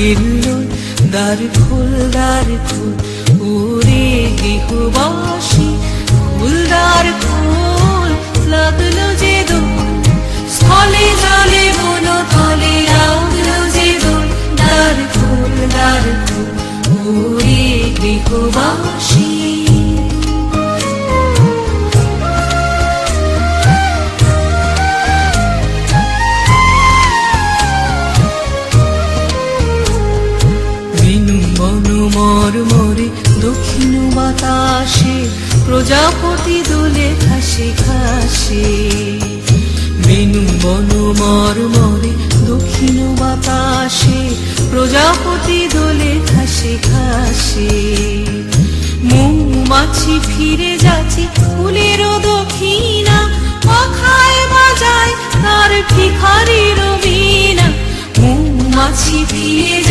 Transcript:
হিল্লোল দ্বার খোল ওরে গৃহবাসী ফুলদার খোল লাগলো যে দোল স্থলে জলে বন তলে লাগলো যে দোল দ্বার খোল ওরে গৃহবাসী মরমরে দক্ষিণ বাতাসে প্রজাপতি দোলে ঘাসে ঘাসে বেনু বন মরমরে দক্ষিণ বাতাসে প্রজাপতি দোলে ঘাসে ঘাসে মৌমাছি ফিরে যাচ্ছে ফুলেরও দক্ষিণা পাখায় বাজায় তার ভিখারির বীণা মৌমাছি ফিরে